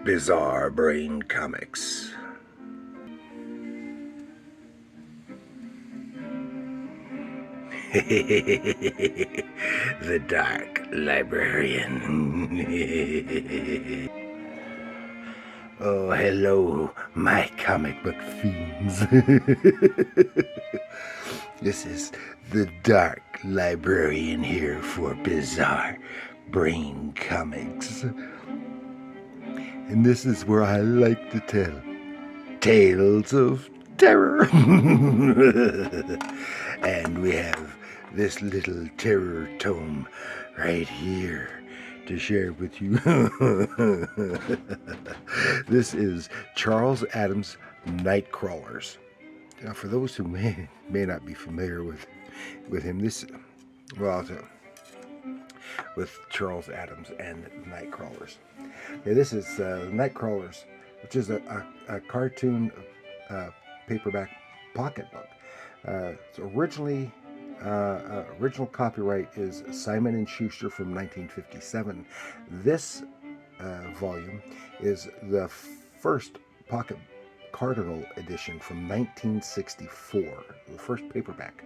Bizarre Brain Comics. The Dark Librarian. Oh, hello, my comic book fiends. This is the Dark Librarian here for Bizarre Brain Comics. And this is where I like to tell tales of terror. And we have this little terror tome right here to share with you. This is Charles Addams' Nightcrawlers. Now, for those who may not be familiar with him, with Charles Addams and Nightcrawlers. Yeah, this is Nightcrawlers, which is a cartoon paperback pocketbook. So original copyright is Simon & Schuster from 1957. This volume is the first pocket cardinal edition from 1964, the first paperback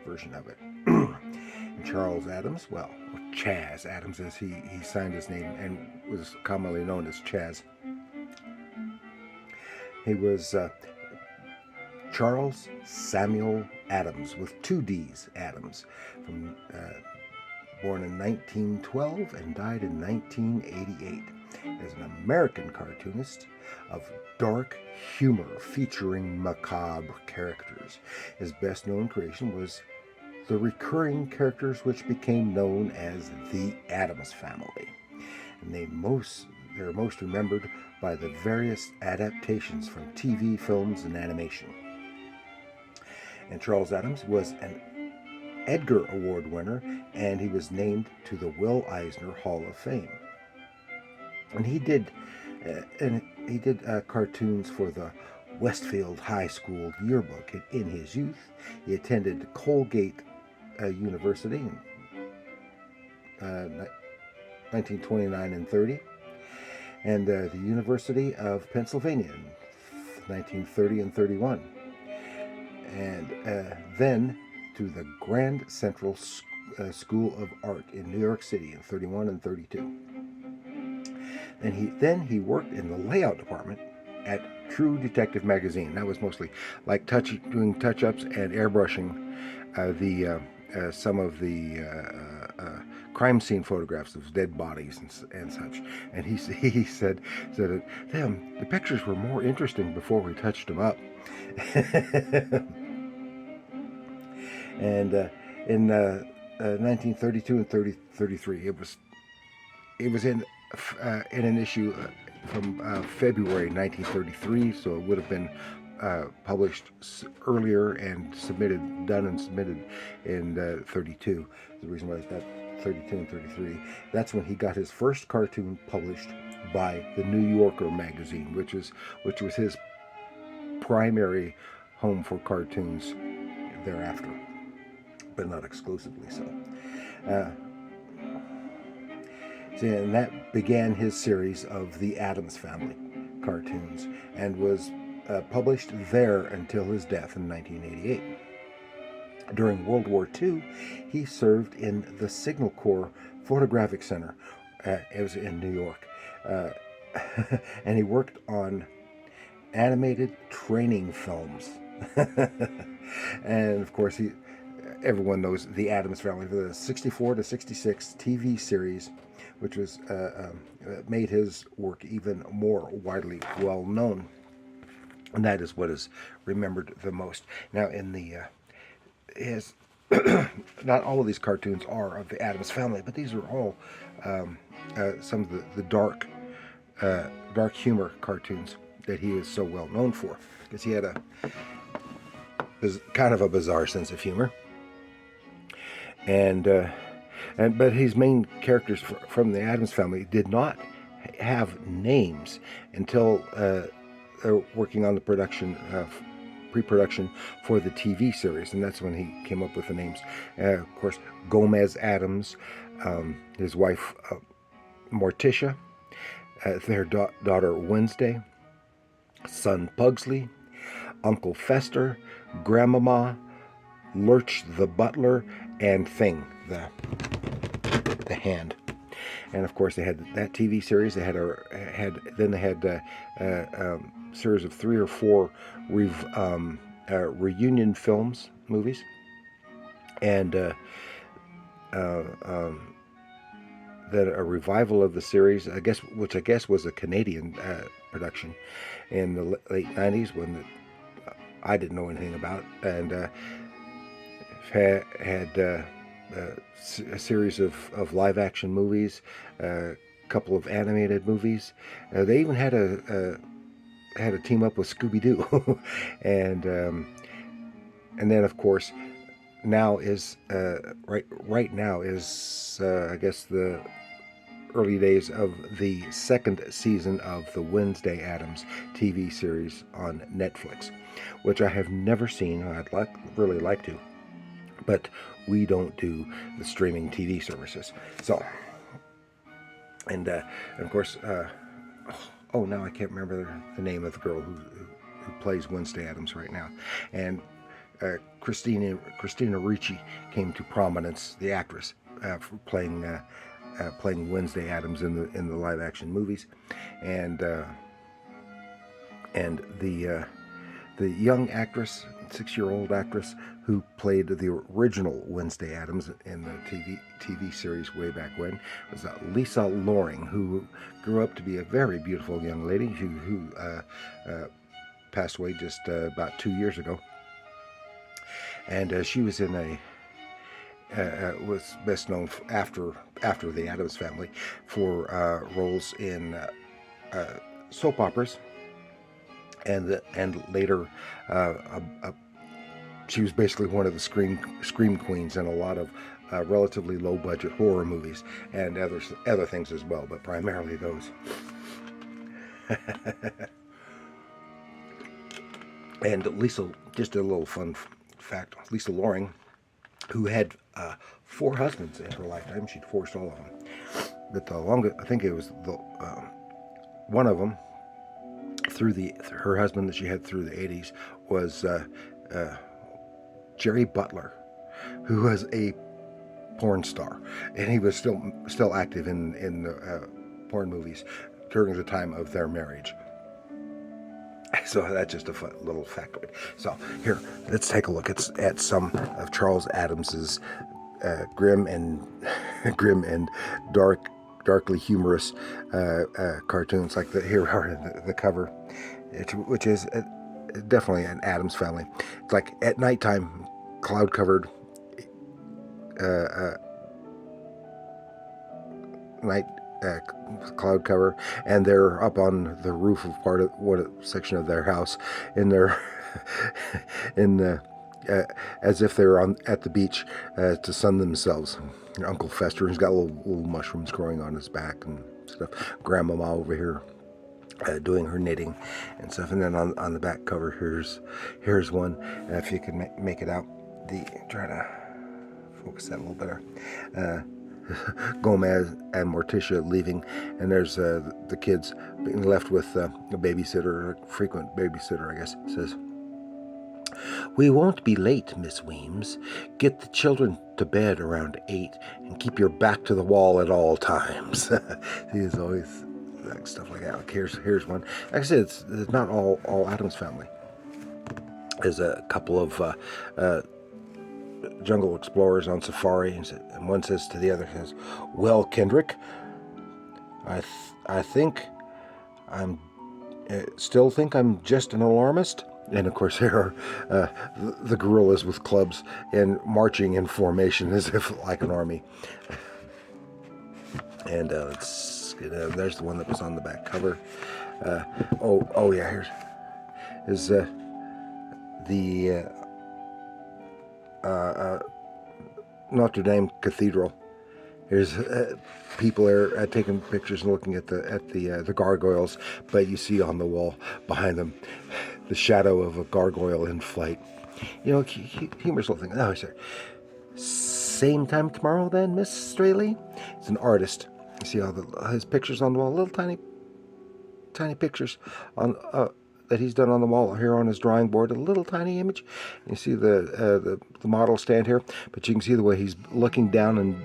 version of it. And Charles Addams, well, Chaz Addams, as he signed his name and was commonly known as Chaz. He was Charles Samuel Addams, with two D's, Addams, born in 1912 and died in 1988, is an American cartoonist of dark humor featuring macabre characters. His best-known creation was the recurring characters which became known as the Addams Family, and they're most remembered by the various adaptations from TV, films, and animation. And Charles Addams was an Edgar Award winner, and he was named to the Will Eisner Hall of Fame. And he did cartoons for the Westfield High School yearbook in his youth. He attended Colgate University in 1929 and 30, and the University of Pennsylvania in 1930 and 31, and then to the Grand Central School of Art in New York City in 31 and 32. And then he worked in the layout department at True Detective magazine. That was mostly like doing touch-ups and airbrushing some of the crime scene photographs of dead bodies and such. And he said that the pictures were more interesting before we touched them up. And in 1932 and 33, it was in an issue from February 1933, so it would have been published earlier and submitted in 32. The reason why it's got 32 and 33, that's when he got his first cartoon published by the New Yorker magazine, which was his primary home for cartoons thereafter, but not exclusively so. And that began his series of the Addams Family cartoons, and was published there until his death in 1988. During World War II, he served in the Signal Corps Photographic Center. It was in New York. And he worked on animated training films. And of course, everyone knows the Addams Family, the 64 to 66 TV series, which was made his work even more widely well known. And that is what is remembered the most. Now, not all of these cartoons are of the Addams Family, but these are all some of the dark humor cartoons that he is so well known for, because he had kind of a bizarre sense of humor. But his main characters from the Addams Family did not have names until they're working on the pre-production for the TV series, and that's when he came up with the names. Of course, Gomez Addams, his wife Morticia, their daughter Wednesday, son Pugsley, Uncle Fester, Grandmama, Lurch the butler, and Thing, the hand. And of course, they had that TV series. They had a series of 3 or 4 reunion films, movies, and then a revival of the series, which I guess was a Canadian production in the late '90s when I didn't know anything about, and had a series of live action movies, a couple of animated movies. They even had a team up with Scooby-Doo, and then of course now is right now is I guess the early days of the 2nd season of the Wednesday Addams TV series on Netflix, which I have never seen. I'd really like to, but we don't do the streaming TV services. So, and of course, now I can't remember the name of the girl who plays Wednesday Addams right now, and Christina Ricci came to prominence, the actress, for playing Wednesday Addams in the live action movies, and the young actress, 6-year-old actress who played the original Wednesday Addams in the TV series way back when was Lisa Loring, who grew up to be a very beautiful young lady who passed away just about 2 years ago. And she was in was best known after the Addams Family for roles in soap operas, and later she was basically one of the scream queens in a lot of relatively low budget horror movies and other things as well, but primarily those. And Lisa, just a little fun fact, Lisa Loring, who had 4 husbands in her lifetime. She divorced all of them, but the longest, I think it was one of them, her husband that she had through the 80s was Jerry Butler, who was a porn star, and he was still active in porn movies during the time of their marriage. So that's just a fun little factoid. So here, let's take a look at some of Charles Addams's grim and darkly humorous cartoons. Like here are the cover, which is definitely an Addams Family. It's like at nighttime, cloud-covered night. Cloud cover, and they're up on the roof of part of one section of their house in their as if they're at the beach to sun themselves. Uncle Fester, who's got little mushrooms growing on his back and stuff. Grandmama over here doing her knitting and stuff. And then on the back cover, here's one. And if you can make it out, try to focus that a little better. Gomez and Morticia leaving, and there's the kids being left with a babysitter, a frequent babysitter, I guess. It says, "We won't be late, Miss Weems. Get the children to bed around 8 and keep your back to the wall at all times." He is always like stuff like that. Like here's one. Like I said, it's not all Addams Family. There's a couple of jungle explorers on safari, and one says to the other, says, "Well, Kendrick, I think still think I'm just an alarmist." And of course, there are the gorillas with clubs and marching in formation as if like an army. And there's the one that was on the back cover. Yeah, here's the Notre Dame Cathedral. Here's people are taking pictures and looking at the gargoyles, but you see on the wall behind them the shadow of a gargoyle in flight. Humorous little thing. Oh, sorry. Same time tomorrow then, Miss Straley? It's an artist. You see all his pictures on the wall, little tiny tiny pictures on that he's done on the wall here on his drawing board. A little tiny image. You see the model stand here, but you can see the way he's looking down and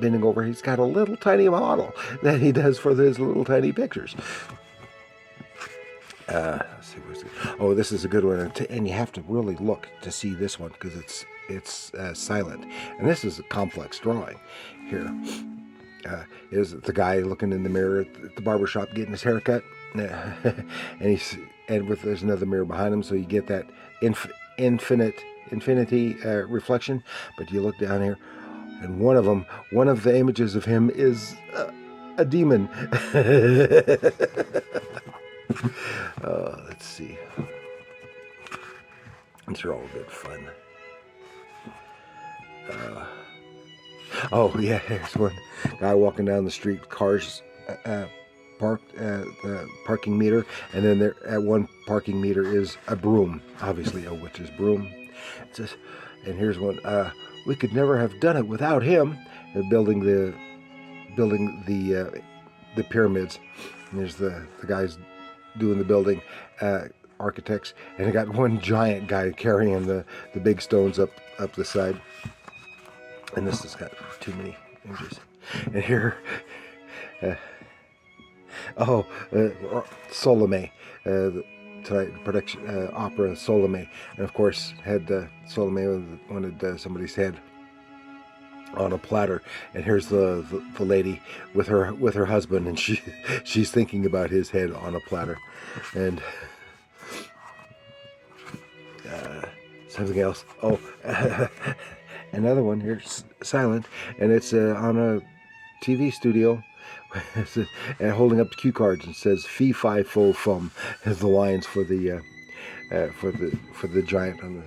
bending over. He's got a little tiny model that he does for his little tiny pictures. Let's see, oh, this is a good one, and you have to really look to see this one because it's silent, and this is a complex drawing. Here is the guy looking in the mirror at the barber shop getting his hair cut, and there's another mirror behind him, so you get that infinity reflection. But you look down here, and one of the images of him is a demon. Let's see. These are all good fun. Oh yeah, here's one guy walking down the street. Cars parked at the parking meter, and then there at one parking meter is a broom, obviously a witch's broom. It says, and here's one. We could never have done it without him. Building the pyramids. And there's the guys doing the building, architects, and I got one giant guy carrying the big stones up the side. And this has got too many images. And here, Salome, tonight production opera Salome, and of course had Salome wanted somebody's head on a platter, and here's the lady with her husband, and she's thinking about his head on a platter. And something else. Oh, another one here, silent, and it's on a TV studio, and holding up the cue cards, and says "Fee Fi Fo Fum" as the lines for the giant on there.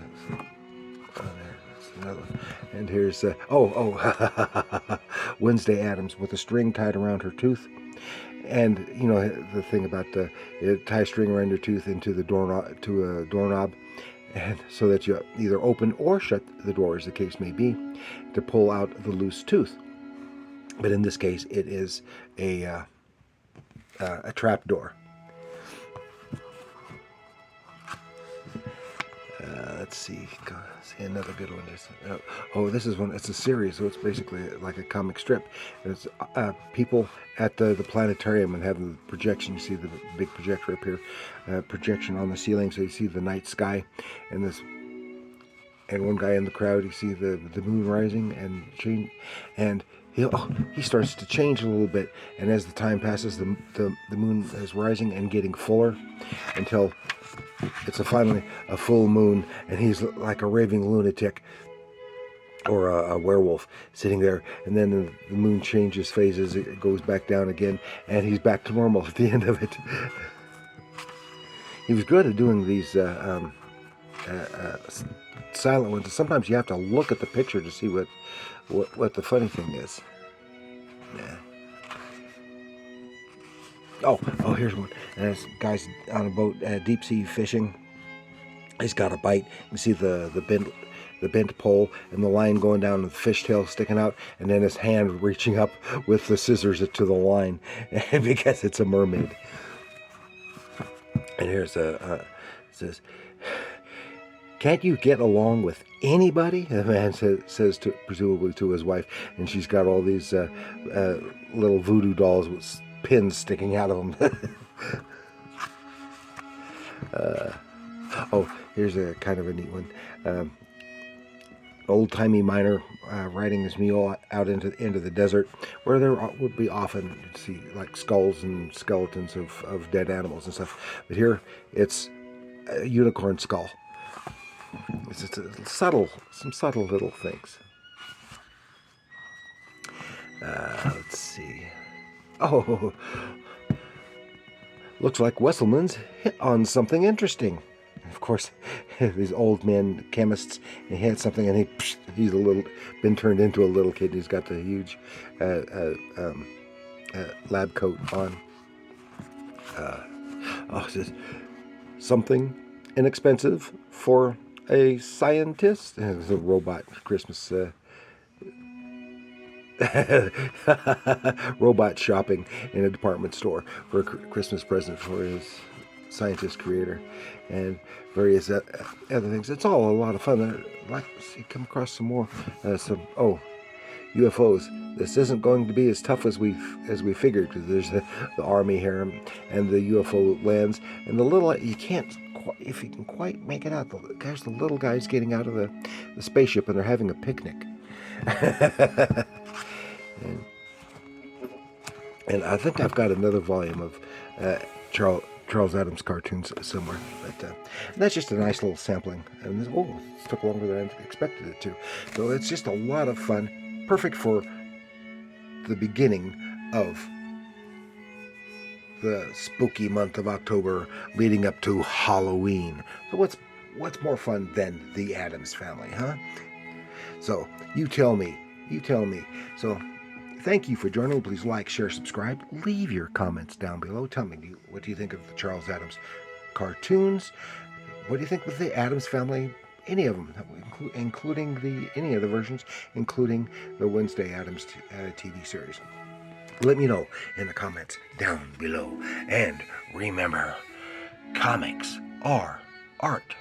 That's another one. And here's Wednesday Addams with a string tied around her tooth. And you know the thing about tie a string around your tooth into the doorknob, to a doorknob, and so that you either open or shut the door, as the case may be, to pull out the loose tooth. But in this case, it is a trap door. Let's see another good one. This is one. It's a series, so it's basically like a comic strip. It's people at the planetarium and having the projection. You see the big projector up here, projection on the ceiling, so you see the night sky, and one guy in the crowd. You see the moon rising and change, and he starts to change a little bit, and as the time passes, the moon is rising and getting fuller until it's finally a full moon, and he's like a raving lunatic or a werewolf sitting there, and then the moon changes phases, it goes back down again, and he's back to normal at the end of it. He was good at doing these silent ones. Sometimes you have to look at the picture to see what the funny thing is. Yeah. Oh, here's one. And this guy's on a boat, deep sea fishing. He's got a bite. You see the bent pole and the line going down, and the fishtail sticking out, and then his hand reaching up with the scissors to the line, because it's a mermaid. And here's says, "Can't you get along with anybody?" The man says presumably to his wife, and she's got all these little voodoo dolls with pins sticking out of them. Here's a kind of a neat one. Old-timey miner riding his mule out into the desert, where there would be often, you'd see like skulls and skeletons of dead animals and stuff. But here, it's a unicorn skull. It's just some subtle little things. Let's see. Oh, looks like Wesselman's hit on something interesting. Of course, these old men chemists, and he had something, and he's been turned into a little kid. He's got the huge lab coat on. It says something inexpensive for a scientist. It was a robot Christmas robot shopping in a department store for a Christmas present for his scientist creator, and various other things. It's all a lot of fun. Like, you come across some more, UFOs. This isn't going to be as tough as we figured, because there's the army here and the UFO lands, and the little, you can't, if you can quite make it out, there's the little guys getting out of the spaceship, and they're having a picnic. and I think I've got another volume of Charles Addams cartoons somewhere, but that's just a nice little sampling. And it took longer than I expected it to. So it's just a lot of fun, perfect for the beginning of the spooky month of October, leading up to Halloween. So what's more fun than the Addams Family, huh? So you tell me. So thank you for joining. Please like, share, subscribe. Leave your comments down below. Tell me, what do you think of the Charles Addams cartoons? What do you think of the Addams Family? Any of them, including any of the versions, including the Wednesday Addams TV series. Let me know in the comments down below. And remember, comics are art.